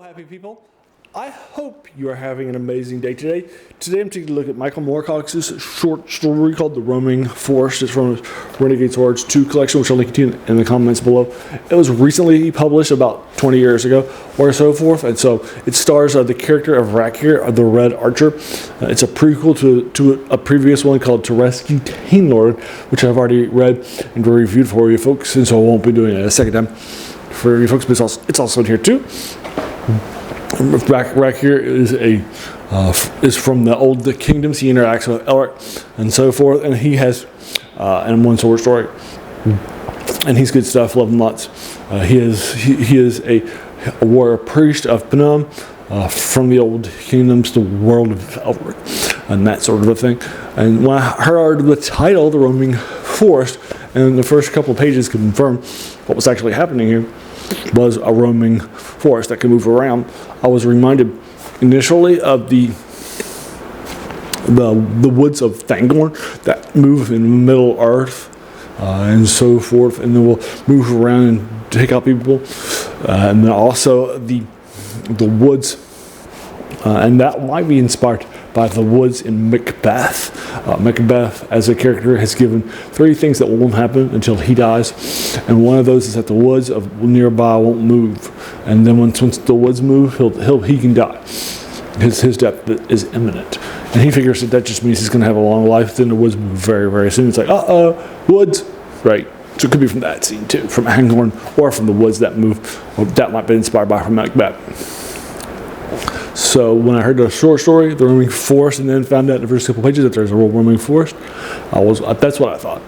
happy people. I hope you are having an amazing day today. Today I'm taking a look at Michael Moorcock's short story called The Roaming Forest. It's from his Renegade Swords 2 collection, which I'll link to in the comments below. It was recently published about 20 years ago or so forth, and so it stars the character of Rakir, the Red Archer. It's a prequel to a previous one called To Rescue Tainlord, which I've already read and reviewed for you folks, and so I won't be doing it a second time for you folks, but it's also in here too. Rakir is from the old kingdoms. He interacts with Elric and so forth, and he has and one sword story, and he's good stuff. Love him lots. He is a warrior priest of Penum from the old kingdoms, the world of Elric, and that sort of a thing. And when I heard the title, The Roaming Forest, and the first couple of pages confirmed what was actually happening here was a roaming forest that can move around, I was reminded initially of the woods of Thangorn that move in Middle Earth and so forth, and then will move around and take out people, and then also the woods, and that might be inspired by the woods in Macbeth. Macbeth, as a character, has given 3 things that won't happen until he dies, and one of those is that the woods of nearby won't move, and then once the woods move, he can die. His death is imminent, and he figures that just means he's going to have a long life. Then the woods move very, very soon. It's like, woods, right? So it could be from that scene too, from Angorn, or from the woods that move, or that might be inspired by from Macbeth. So when I heard the short story, The Roaming Forest, and then found out in the first couple pages that there's a real roaming forest, that's what I thought,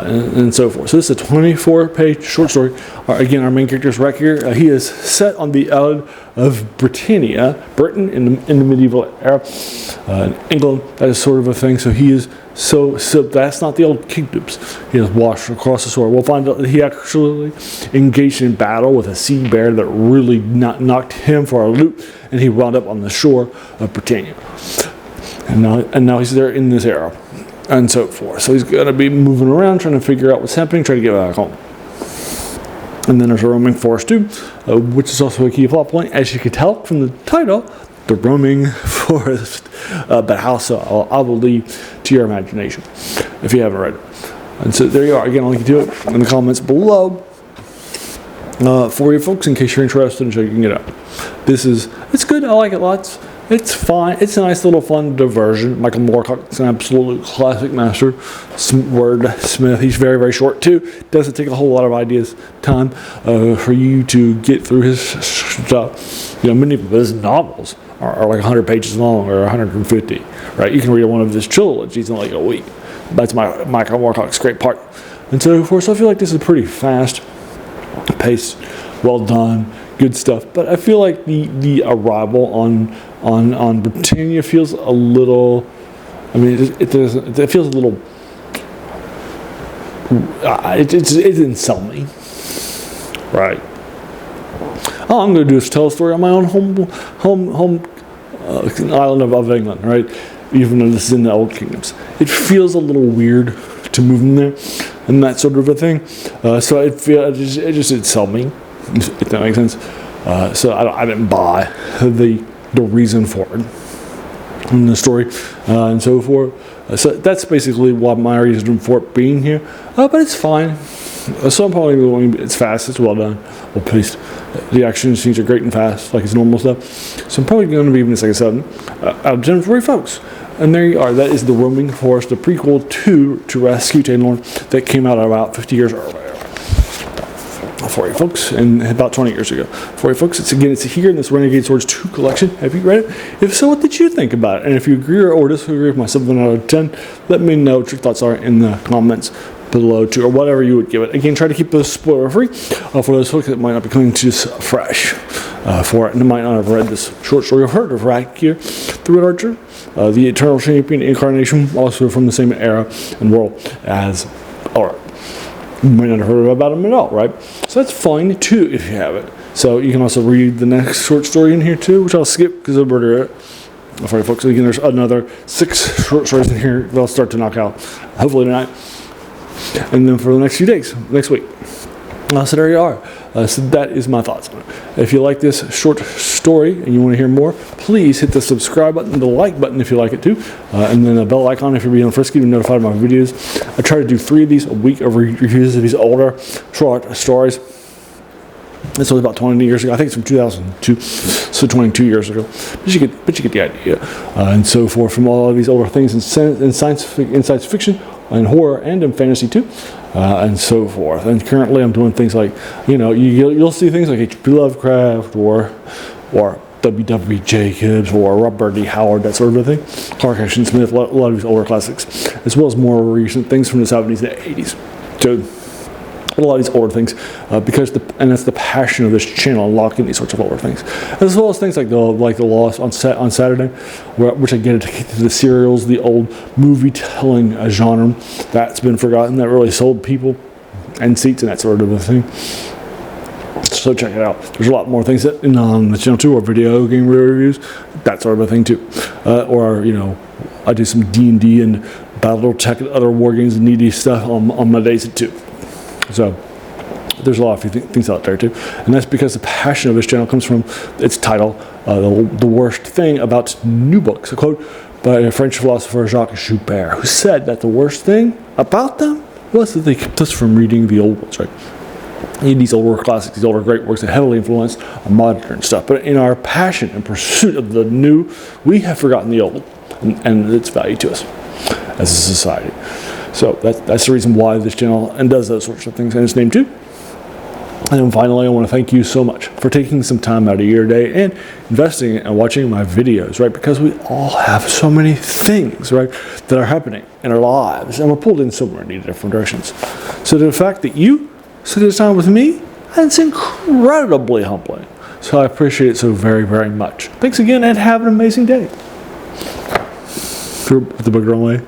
and so forth. So this is a 24-page short story. Again, our main character is Rakir. He is set on the island of Britannia, Britain, in the medieval era, in England. That is sort of a thing. So he is so that's not the old kingdoms. He has washed across the shore. We'll find out that he actually engaged in battle with a sea bear that really knocked him for a loop, and he wound up on the shore of Britannia. And now he's there in this era, and so forth. So he's going to be moving around, trying to figure out what's happening, trying to get back home. And then there's a roaming forest too, which is also a key plot point, as you can tell from the title, The Roaming Forest. But how so? I will leave to your imagination if you haven't read it. And so there you are. Again, I'll link you to it in the comments below for you folks, in case you're interested and checking it out. It's good. I like it lots. It's fine. It's a nice little fun diversion. Michael Moorcock is an absolute classic master wordsmith. He's very, very short too. Doesn't take a whole lot of time for you to get through his stuff. Many of his novels are like 100 pages long or 150. Right? You can read one of his trilogies in like a week. That's Michael Moorcock's great part. And so forth. So I feel like this is pretty fast paced, well done, good stuff. But I feel like the arrival on Britannia feels a little. I mean, it feels a little. It didn't sell me, right? All I'm going to do is tell a story on my own home island of England, right? Even though this is in the old kingdoms, it feels a little weird to move in there, and that sort of a thing. So it just didn't sell me, if that makes sense. So I didn't buy the reason for it in the story, and so forth. So that's basically what my reason for it being here. But it's fine. So I'm probably going. It's fast. It's well done. Well paced. The action scenes are great and fast, like his normal stuff. So I'm probably going to be giving this like a 7 out of 10 for you folks. And there you are. That is The Roaming Forest, the prequel to Rescue Tainlord, that came out about 50 years earlier. For you folks, and about 20 years ago. For you folks, it's here in this Renegade Swords 2 collection. Have you read it? If so, what did you think about it? And if you agree or disagree with my 7 out of 10, let me know what your thoughts are in the comments below too, or whatever you would give it. Again, try to keep those spoiler free for those folks that might not be coming to this fresh for it, and might not have read this short story or heard of Rakir, the Red Archer, the Eternal Champion incarnation, also from the same era and world as Elric. You might not have heard about him at all, right? So that's fine too if you have it. So you can also read the next short story in here too, which I'll skip because I'll murder it. For you folks, again, there's another 6 short stories in here they'll start to knock out, hopefully tonight. And then for the next few days, next week. So there you are. So that is my thoughts on it. If you like this short story and you want to hear more, please hit the subscribe button, the like button if you like it too, and then the bell icon if you're being frisky to be notified of my videos. I try to do 3 of these a week of reviews of these older short stories. This was about 20 years ago. I think it's from 2002, so 22 years ago. But you get the idea, and so forth from all of these older things in science fiction, and horror, and in fantasy too, and so forth. And currently, I'm doing things like, you'll see things like H.P. Lovecraft or W.W. Jacobs or Robert D. Howard, that sort of a thing. Clark Ashton Smith, a lot of these older classics, as well as more recent things from the 70s and 80s. So, a lot of these older things, and that's the passion of this channel, unlocking these sorts of older things, as well as things like the Lost on Saturday, which I get to the serials, the old movie telling genre that's been forgotten, that really sold people and seats and that sort of a thing. So check it out. There's a lot more things on the channel too, or video game reviews, that sort of a thing too, or I do some D&D and BattleTech and other war games and needy stuff on my days too. So there's a lot of things out there too, and that's because the passion of this channel comes from its title, The Worst Thing About New Books, a quote by a French philosopher, Jacques Joubert, who said that the worst thing about them was that they kept us from reading the old ones, right? These older classics, these older great works that heavily influenced our modern stuff, but in our passion and pursuit of the new, we have forgotten the old and its value to us as a society. So that's the reason why this channel and does those sorts of things, and it's named too. And then finally, I want to thank you so much for taking some time out of your day and investing and watching my videos, right? Because we all have so many things, right, that are happening in our lives, and we're pulled in so many different directions. So the fact that you spend this time with me, that's incredibly humbling. So I appreciate it so very, very much. Thanks again, and have an amazing day. Through the booger away.